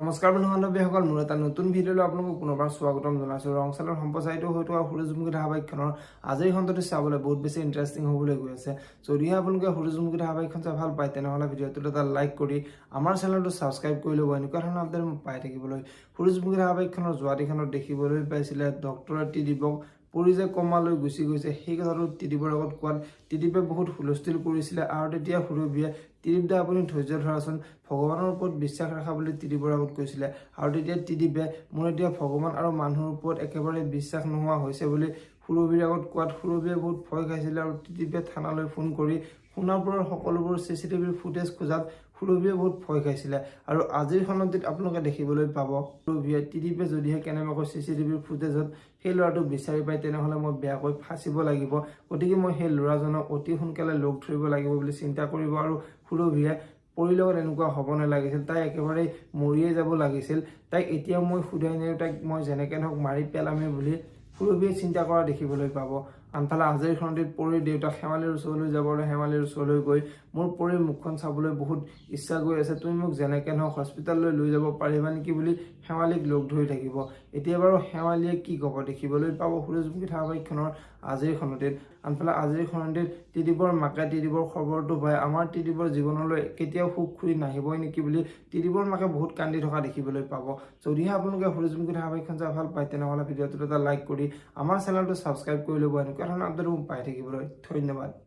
নমস্কাৰ বন্ধু-বান্ধৱীসকল, মোৰ এটা নতুন ভিডিঅ'লৈ আপোনালোকক পুনৰবাৰ স্বাগতম জনাইছোঁ। ৰং চেনেলত সম্প্ৰচাৰিত হৈ থকা সূৰুযমুখী ধাৰাবাহিকখনৰ আজিৰ খণ্ডটো চাবলৈ বহুত বেছি ইণ্টাৰেষ্টিং হ'বলৈ গৈ আছে। যদিহে আপোনালোকে সূৰুযমুখী ধাৰাবাহিকখন চাই ভাল পায়, তেনেহ'লে ভিডিঅ'টোত এটা লাইক কৰি আমাৰ চেনেলটো ছাবস্ক্ৰাইব কৰি ল'ব, এনেকুৱা ধৰণৰ আপডেট পাই থাকিবলৈ। সূৰুযমুখী ধাৰাবাহিকখনৰ যোৱাদিখনত দেখিবলৈ পাইছিলে ডক্টৰে ত্ৰিদীপক পৰি যে কমালৈ গুচি গৈছে, সেই কথাটো ত্ৰিদীপৰ আগত কোৱাত ত্ৰিদীপে বহুত হুলস্থুল কৰিছিলে। আৰু তেতিয়া সুৰভিয়ে ত্ৰিদীপ দা আপুনি ধৈৰ্য ধৰাচোন, ভগৱানৰ ওপৰত বিশ্বাস ৰাখা বুলি ত্ৰিদীপৰ আগত কৈছিলে। আৰু তেতিয়া ত্ৰিদীপে মোৰ এতিয়া ভগৱান আৰু মানুহৰ ওপৰত একেবাৰে বিশ্বাস নোহোৱা হৈছে বুলি সুৰভিৰ আগত কোৱাত সুৰভিয়ে বহুত ভয় খাইছিলে। আৰু ত্ৰিদীপে থানালৈ ফোন কৰি সোণাপুৰৰ সকলোবোৰ CCTV ফুটেজ খোজাত সুৰভিয়ে বহুত ভয় খাইছিলে। আৰু আজিৰ খণ্ডত আপোনালোকে দেখিবলৈ পাব সুৰভিয়ে ত্ৰিদীপে যদিহে কেনেবাকৈ CCTV ফুটেজত সেই ল'ৰাটোক বিচাৰি পায়, তেনেহ'লে মই বেয়াকৈ ফাঁচিব লাগিব, গতিকে মই সেই ল'ৰাজনক অতি সোনকালে লগ ধৰিব লাগিব বুলি চিন্তা কৰিব। আৰু সুৰভিয়ে পৰিৰ লগত এনেকুৱা হ'ব নালাগিছিল, তাই একেবাৰে মৰিয়ে যাব লাগিছিল, তাইক এতিয়া মই শুধাই নিও, তাইক মই যেনেকৈ নহওক মাৰি পেলামেই বুলি সুৰভিয়ে চিন্তা কৰা দেখিবলৈ পাব। আনফালে আজিৰ খণ্ডত পৰিৰ দেউতাক শেৱালিৰ ওচৰলৈ যাব আৰু শেৱালিৰ ওচৰলৈ গৈ মোৰ পৰিৰ মুখখন চাবলৈ বহুত ইচ্ছা গৈ আছে, তুমি মোক যেনেকৈ নহওক হস্পিটেললৈ লৈ যাব পাৰিবা নেকি বুলি শেৱালিক লগ ধৰি থাকিব। এতিয়া বাৰু শেৱালিয়ে কি ক'ব দেখিবলৈ পাব সূৰুযমুখী ধাৰাবাহিকখনৰ আজিৰ খণ্ডত। আনফালে আজিৰ খণ্ডত ত্ৰিদীপৰ মাকে ত্ৰিদীপৰ খবৰটো পায়, আমাৰ ত্ৰিদীপৰ জীৱনলৈ কেতিয়াও সুখ ঘূৰি নাহিবই নেকি বুলি ত্ৰিদীপৰ মাকে বহুত কান্দি থকা দেখিবলৈ পাব। যদিহে আপোনালোকে সূৰুযমুখী ধাৰাবাহিকখন চাই ভাল পায়, তেনেহ'লে ভিডিঅ'টোত এটা লাইক কৰি আমাৰ চেনেলটো ছাবস্ক্ৰাইব কৰি ল'ব, এনেকুৱা ধৰণৰ আপডেট পাই থাকিবলৈ। ধন্যবাদ।